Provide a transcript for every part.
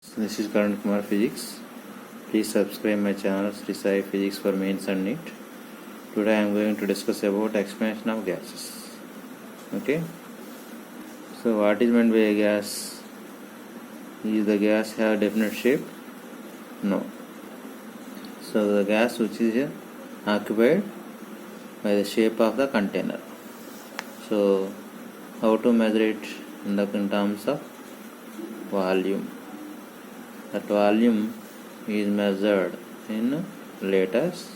This is Karan Kumar Physics. Please subscribe my channel Sri Sai Physics for Mains and NEET. Today I am going to discuss about expansion of gases. Okay. So what is meant by a gas? Is the gas have definite shape? No. So the gas which is occupied by the shape of the container. So how to measure it in terms of volume? That volume is measured in liters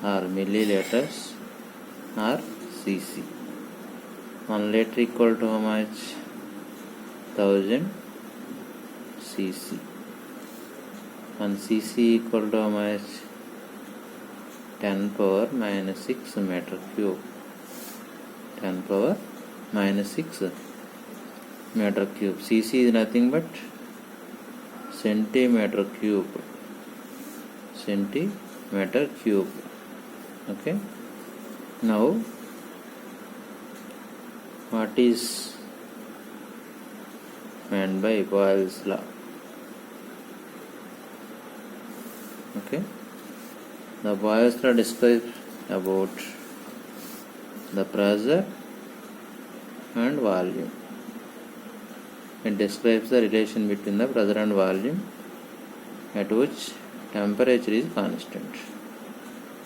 or milliliters or cc. 1 liter equal to how much? 1000 cc. 1 cc equal to how much? 10 power minus 6 meter cube. 10 power minus 6 meter cube. cc is nothing but centimeter cube. Centimeter cube. Okay. Now what is meant by Boyle's law? Okay. The Boyle's law describes about the pressure and volume. It describes the relation between the pressure and volume at which temperature is constant.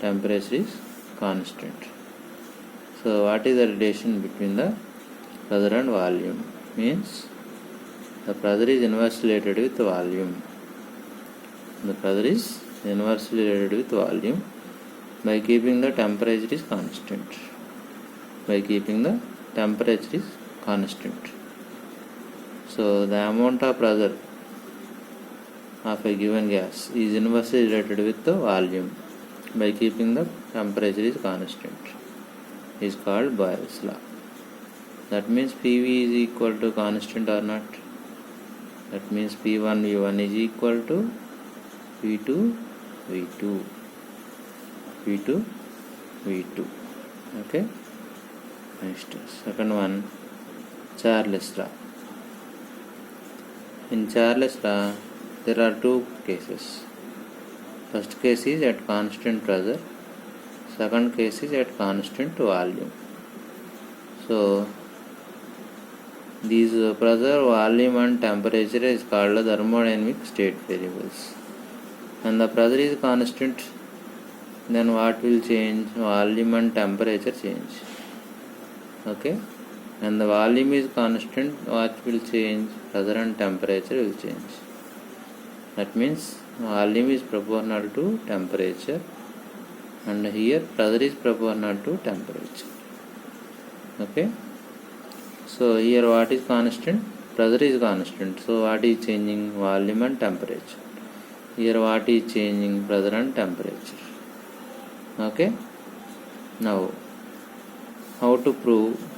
Temperature is constant. So what is the relation between the pressure and volume? Means the pressure is inversely related with volume. The pressure is inversely related with volume by keeping the temperature is constant. By keeping the temperature is constant. So the amount of pressure of a given gas is inversely related with the volume by keeping the temperature is constant. Is called Boyle's law. That means PV is equal to constant or not? That means P1 V1 is equal to P2 V2. P2 V2. Okay. Next, second one, Charles law. In Charles law, there are two cases. First case is at constant pressure. Second case is at constant volume. So, these pressure, volume and temperature is called the thermodynamic state variables. When the pressure is constant, then what will change? Volume and temperature change. Okay. When the volume is constant, what will change? Pressure and temperature will change. That means volume is proportional to temperature, and here pressure is proportional to temperature. Okay. So here what is constant? Pressure is constant. So what is changing? Volume and temperature. Here what is changing? Pressure and temperature. Okay. Now how to prove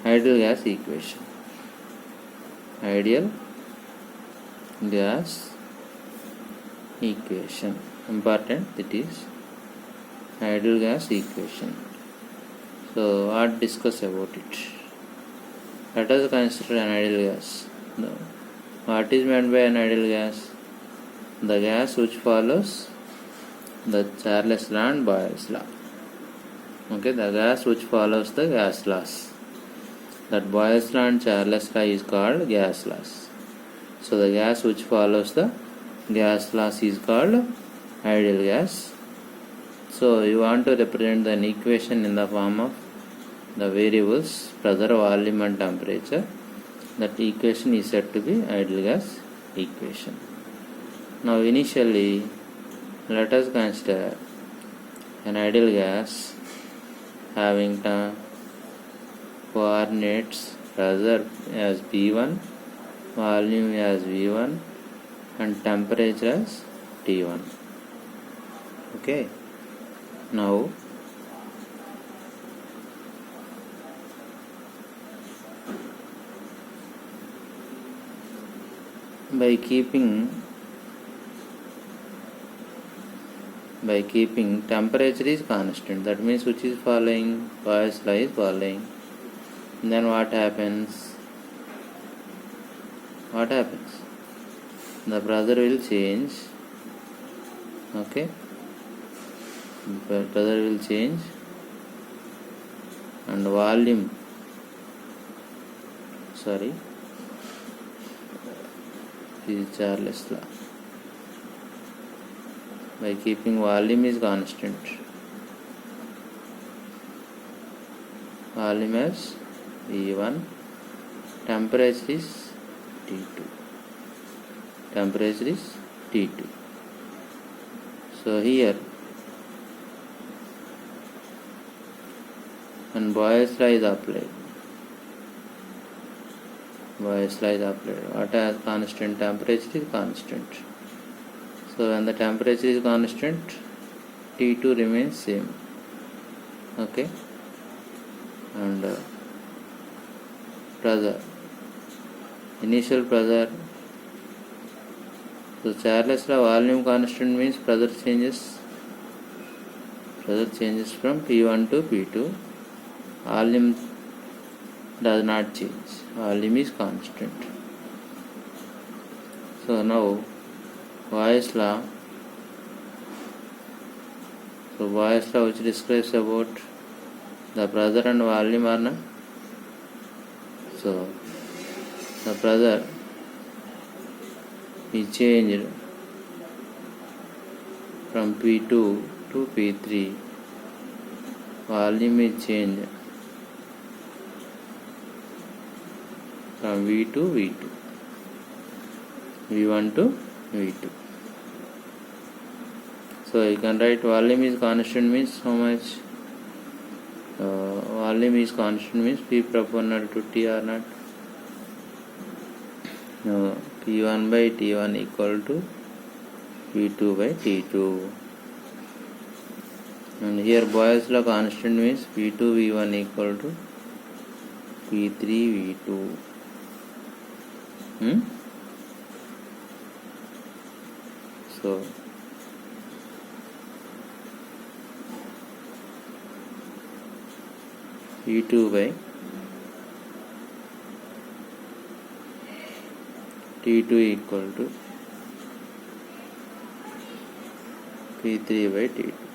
ideal gas equation? Ideal gas equation. Important, it is ideal gas equation. So what discuss about it? Let us consider an ideal gas. Now, what is meant by an ideal gas? The gas which follows the Charles law and Boyle's law. Okay, the gas which follows the gas laws. That Boyle's law and Charles law is called gas laws. So the gas which follows the gas laws is called ideal gas. So you want to represent an equation in the form of the variables pressure, volume and temperature. That equation is said to be ideal gas equation. Now initially let us consider an ideal gas having coordinates pressure as P1, volume as V1 and temperature as T1. Okay. Now by keeping temperature is constant, that means which is following? Boyle's law is following. Then what happens? the pressure will change. Okay, pressure will change and volume, sorry, this is Charles' law. By keeping volume is constant, volume as V1, temperature is T2, temperature is T2. So here when Boyle's law is applied, Boyle's law is applied, what as constant? Temperature is constant. So when the temperature is constant, T2 remains same. Okay, and pressure, initial pressure. So Charles' law, volume constant means pressure changes from P1 to P2. Volume does not change, volume is constant. So now Boyle's law, which describes about the pressure and volume are not. So the pressure is changed from P2 to P3, volume is changed from V to V2, V1 to V2. So you can write volume is constant means how much? Volume is constant means P proportional to T or not? P1 by T1 equal to P2 by T2. And here Boyle's law constant means P2 V1 equal to P3 V2. So P2 by T2 equal to P3 by T2.